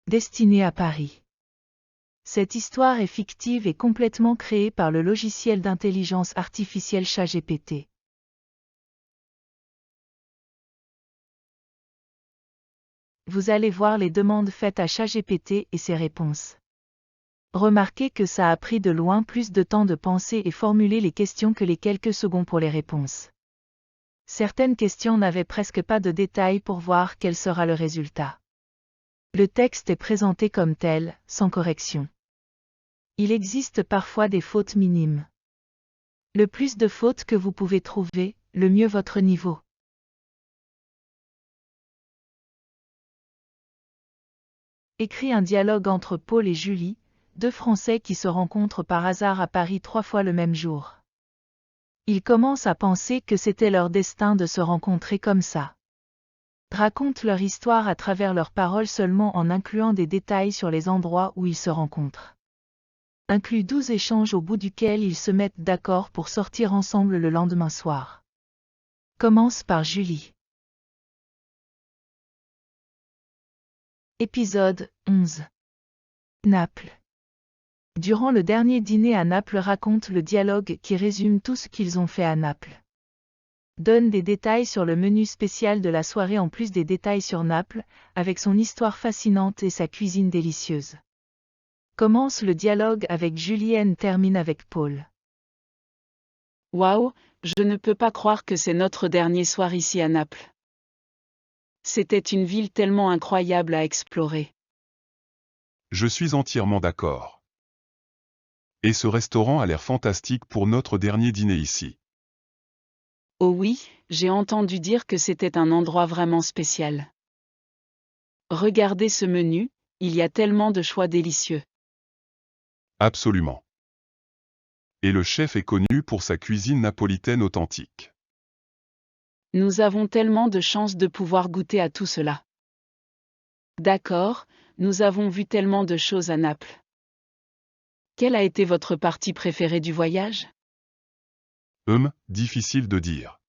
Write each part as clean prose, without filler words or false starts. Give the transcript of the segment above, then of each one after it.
Destinée à Paris. Cette histoire est fictive et complètement créée par le logiciel d'intelligence artificielle ChatGPT. Vous allez voir les demandes faites à ChatGPT et ses réponses. Remarquez que ça a pris de loin plus de temps de penser et formuler les questions que les quelques secondes pour les réponses. Certaines questions n'avaient presque pas de détails pour voir quel sera le résultat. Le texte est présenté comme tel, sans correction. Il existe parfois des fautes minimes. Le plus de fautes que vous pouvez trouver, le mieux votre niveau. Écrit un dialogue entre Paul et Julie, deux Français qui se rencontrent par hasard à Paris 3 fois le même jour. Ils commencent à penser que c'était leur destin de se rencontrer comme ça. Racontent leur histoire à travers leurs paroles seulement en incluant des détails sur les endroits où ils se rencontrent. Inclut 12 échanges au bout duquel ils se mettent d'accord pour sortir ensemble le lendemain soir. Commence par Julie. Épisode 11. Naples. Durant le dernier dîner à Naples raconte le dialogue qui résume tout ce qu'ils ont fait à Naples. Donne des détails sur le menu spécial de la soirée en plus des détails sur Naples, avec son histoire fascinante et sa cuisine délicieuse. Commence le dialogue avec Julienne, termine avec Paul. Waouh, je ne peux pas croire que c'est notre dernier soir ici à Naples. C'était une ville tellement incroyable à explorer. Je suis entièrement d'accord. Et ce restaurant a l'air fantastique pour notre dernier dîner ici. Oh oui, j'ai entendu dire que c'était un endroit vraiment spécial. Regardez ce menu, il y a tellement de choix délicieux. Absolument. Et le chef est connu pour sa cuisine napolitaine authentique. Nous avons tellement de chance de pouvoir goûter à tout cela. D'accord, nous avons vu tellement de choses à Naples. Quelle a été votre partie préférée du voyage? Difficile de dire.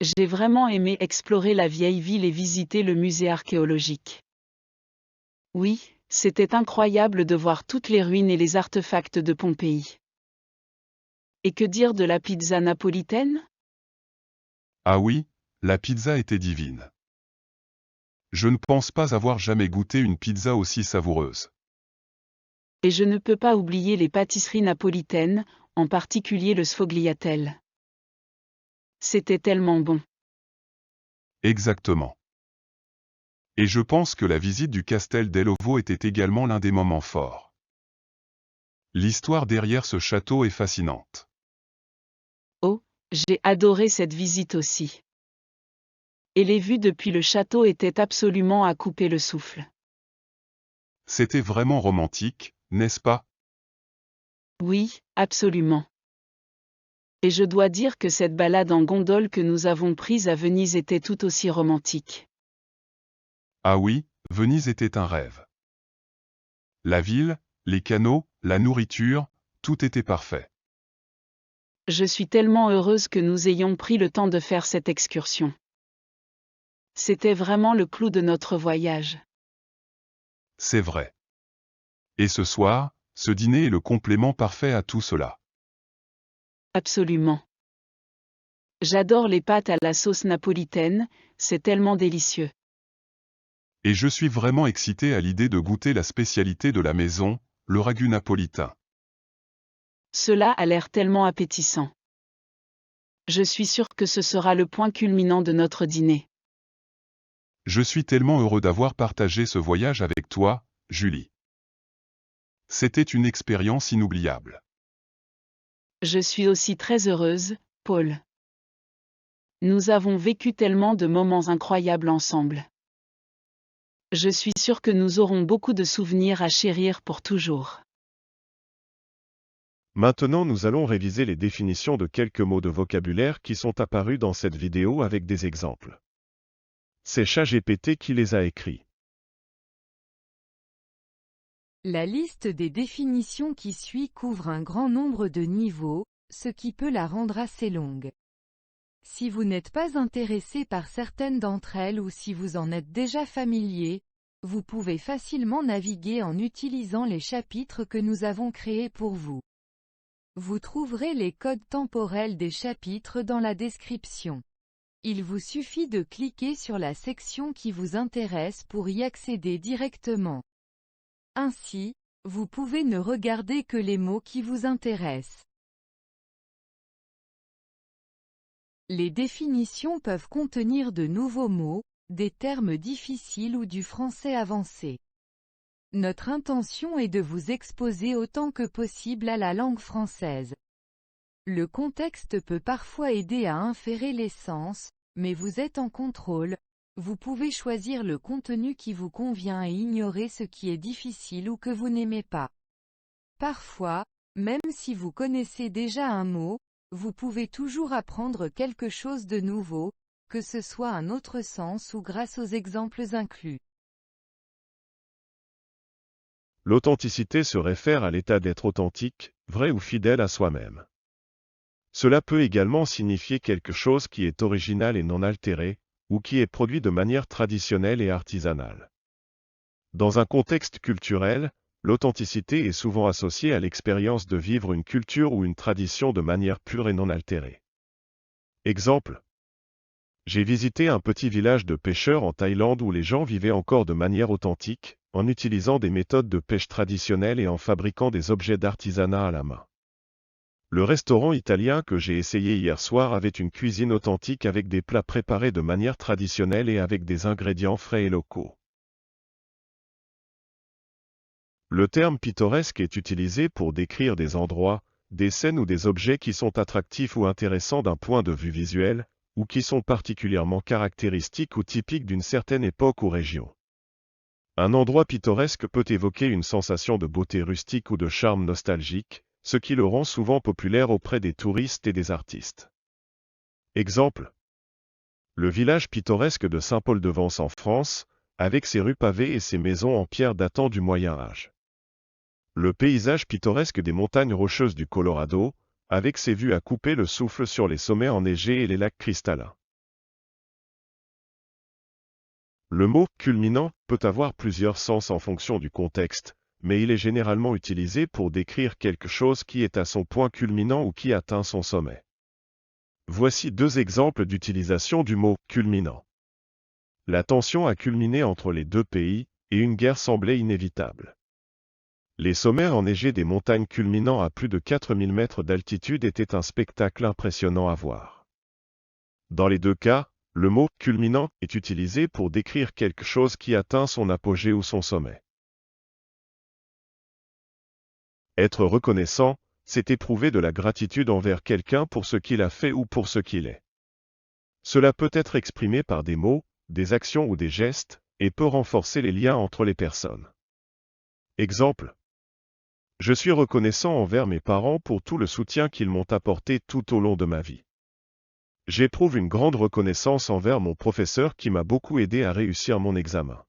J'ai vraiment aimé explorer la vieille ville et visiter le musée archéologique. Oui, c'était incroyable de voir toutes les ruines et les artefacts de Pompéi. Et que dire de la pizza napolitaine? Ah oui, la pizza était divine. Je ne pense pas avoir jamais goûté une pizza aussi savoureuse. Et je ne peux pas oublier les pâtisseries napolitaines, en particulier le sfogliatelle. C'était tellement bon. Exactement. Et je pense que la visite du Castel dell'Ovo était également l'un des moments forts. L'histoire derrière ce château est fascinante. Oh, j'ai adoré cette visite aussi. Et les vues depuis le château étaient absolument à couper le souffle. C'était vraiment romantique, n'est-ce pas? Oui, absolument. Et je dois dire que cette balade en gondole que nous avons prise à Venise était tout aussi romantique. Ah oui, Venise était un rêve. La ville, les canaux, la nourriture, tout était parfait. Je suis tellement heureuse que nous ayons pris le temps de faire cette excursion. C'était vraiment le clou de notre voyage. C'est vrai. Et ce soir, ce dîner est le complément parfait à tout cela. Absolument. J'adore les pâtes à la sauce napolitaine, c'est tellement délicieux. Et je suis vraiment excité à l'idée de goûter la spécialité de la maison, le ragu napolitain. Cela a l'air tellement appétissant. Je suis sûre que ce sera le point culminant de notre dîner. Je suis tellement heureux d'avoir partagé ce voyage avec toi, Julie. C'était une expérience inoubliable. Je suis aussi très heureuse, Paul. Nous avons vécu tellement de moments incroyables ensemble. Je suis sûre que nous aurons beaucoup de souvenirs à chérir pour toujours. Maintenant nous allons réviser les définitions de quelques mots de vocabulaire qui sont apparus dans cette vidéo avec des exemples. C'est ChatGPT qui les a écrits. La liste des définitions qui suit couvre un grand nombre de niveaux, ce qui peut la rendre assez longue. Si vous n'êtes pas intéressé par certaines d'entre elles ou si vous en êtes déjà familier, vous pouvez facilement naviguer en utilisant les chapitres que nous avons créés pour vous. Vous trouverez les codes temporels des chapitres dans la description. Il vous suffit de cliquer sur la section qui vous intéresse pour y accéder directement. Ainsi, vous pouvez ne regarder que les mots qui vous intéressent. Les définitions peuvent contenir de nouveaux mots, des termes difficiles ou du français avancé. Notre intention est de vous exposer autant que possible à la langue française. Le contexte peut parfois aider à inférer les sens, mais vous êtes en contrôle, vous pouvez choisir le contenu qui vous convient et ignorer ce qui est difficile ou que vous n'aimez pas. Parfois, même si vous connaissez déjà un mot, vous pouvez toujours apprendre quelque chose de nouveau, que ce soit un autre sens ou grâce aux exemples inclus. L'authenticité se réfère à l'état d'être authentique, vrai ou fidèle à soi-même. Cela peut également signifier quelque chose qui est original et non altéré, ou qui est produit de manière traditionnelle et artisanale. Dans un contexte culturel, l'authenticité est souvent associée à l'expérience de vivre une culture ou une tradition de manière pure et non altérée. Exemple. J'ai visité un petit village de pêcheurs en Thaïlande où les gens vivaient encore de manière authentique, en utilisant des méthodes de pêche traditionnelles et en fabriquant des objets d'artisanat à la main. Le restaurant italien que j'ai essayé hier soir avait une cuisine authentique avec des plats préparés de manière traditionnelle et avec des ingrédients frais et locaux. Le terme pittoresque est utilisé pour décrire des endroits, des scènes ou des objets qui sont attractifs ou intéressants d'un point de vue visuel, ou qui sont particulièrement caractéristiques ou typiques d'une certaine époque ou région. Un endroit pittoresque peut évoquer une sensation de beauté rustique ou de charme nostalgique, ce qui le rend souvent populaire auprès des touristes et des artistes. Exemple. Le village pittoresque de Saint-Paul-de-Vence en France, avec ses rues pavées et ses maisons en pierre datant du Moyen Âge. Le paysage pittoresque des montagnes rocheuses du Colorado, avec ses vues à couper le souffle sur les sommets enneigés et les lacs cristallins. Le mot « culminant » peut avoir plusieurs sens en fonction du contexte, mais il est généralement utilisé pour décrire quelque chose qui est à son point culminant ou qui atteint son sommet. Voici deux exemples d'utilisation du mot « culminant ». La tension a culminé entre les deux pays, et une guerre semblait inévitable. Les sommets enneigés des montagnes culminant à plus de 4000 mètres d'altitude étaient un spectacle impressionnant à voir. Dans les deux cas, le mot « culminant » est utilisé pour décrire quelque chose qui atteint son apogée ou son sommet. Être reconnaissant, c'est éprouver de la gratitude envers quelqu'un pour ce qu'il a fait ou pour ce qu'il est. Cela peut être exprimé par des mots, des actions ou des gestes, et peut renforcer les liens entre les personnes. Exemple. Je suis reconnaissant envers mes parents pour tout le soutien qu'ils m'ont apporté tout au long de ma vie. J'éprouve une grande reconnaissance envers mon professeur qui m'a beaucoup aidé à réussir mon examen.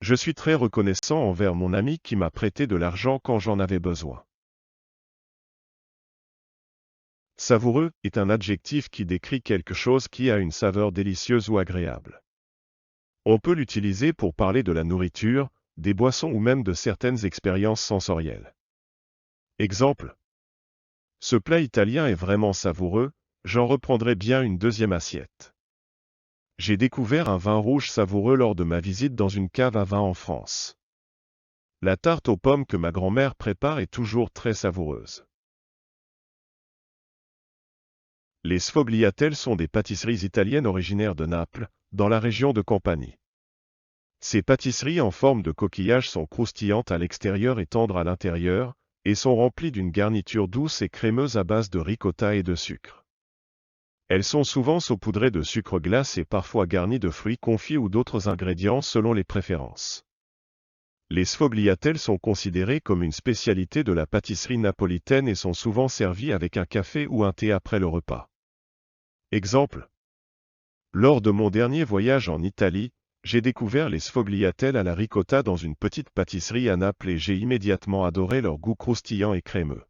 Je suis très reconnaissant envers mon ami qui m'a prêté de l'argent quand j'en avais besoin. Savoureux est un adjectif qui décrit quelque chose qui a une saveur délicieuse ou agréable. On peut l'utiliser pour parler de la nourriture, des boissons ou même de certaines expériences sensorielles. Exemple. Ce plat italien est vraiment savoureux, j'en reprendrai bien une deuxième assiette. J'ai découvert un vin rouge savoureux lors de ma visite dans une cave à vin en France. La tarte aux pommes que ma grand-mère prépare est toujours très savoureuse. Les sfogliatelles sont des pâtisseries italiennes originaires de Naples, dans la région de Campanie. Ces pâtisseries en forme de coquillage sont croustillantes à l'extérieur et tendres à l'intérieur, et sont remplies d'une garniture douce et crémeuse à base de ricotta et de sucre. Elles sont souvent saupoudrées de sucre glace et parfois garnies de fruits confits ou d'autres ingrédients selon les préférences. Les sfogliatelles sont considérées comme une spécialité de la pâtisserie napolitaine et sont souvent servies avec un café ou un thé après le repas. Exemple. Lors de mon dernier voyage en Italie, j'ai découvert les sfogliatelles à la ricotta dans une petite pâtisserie à Naples et j'ai immédiatement adoré leur goût croustillant et crémeux.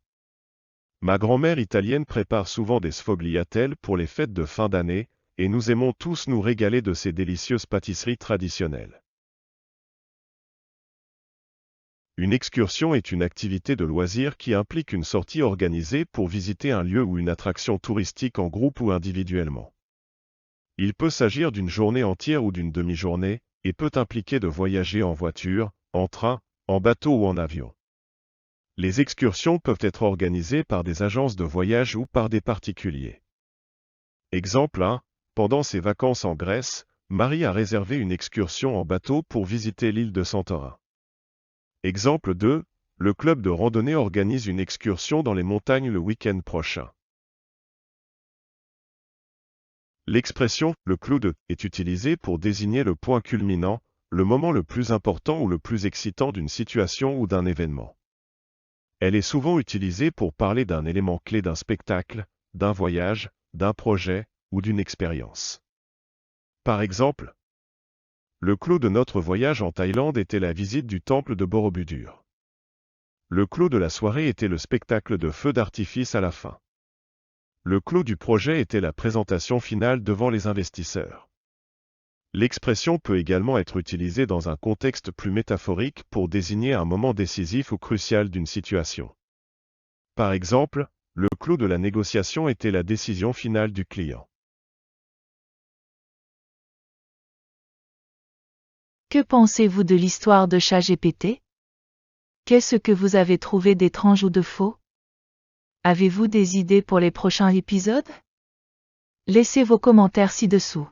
Ma grand-mère italienne prépare souvent des sfogliatelles pour les fêtes de fin d'année, et nous aimons tous nous régaler de ces délicieuses pâtisseries traditionnelles. Une excursion est une activité de loisir qui implique une sortie organisée pour visiter un lieu ou une attraction touristique en groupe ou individuellement. Il peut s'agir d'une journée entière ou d'une demi-journée, et peut impliquer de voyager en voiture, en train, en bateau ou en avion. Les excursions peuvent être organisées par des agences de voyage ou par des particuliers. Exemple 1. Pendant ses vacances en Grèce, Marie a réservé une excursion en bateau pour visiter l'île de Santorin. Exemple 2. Le club de randonnée organise une excursion dans les montagnes le week-end prochain. L'expression « le clou de » est utilisée pour désigner le point culminant, le moment le plus important ou le plus excitant d'une situation ou d'un événement. Elle est souvent utilisée pour parler d'un élément clé d'un spectacle, d'un voyage, d'un projet ou d'une expérience. Par exemple, le clou de notre voyage en Thaïlande était la visite du temple de Borobudur. Le clou de la soirée était le spectacle de feux d'artifice à la fin. Le clou du projet était la présentation finale devant les investisseurs. L'expression peut également être utilisée dans un contexte plus métaphorique pour désigner un moment décisif ou crucial d'une situation. Par exemple, le clou de la négociation était la décision finale du client. Que pensez-vous de l'histoire de ChatGPT? Qu'est-ce que vous avez trouvé d'étrange ou de faux? Avez-vous des idées pour les prochains épisodes? Laissez vos commentaires ci-dessous.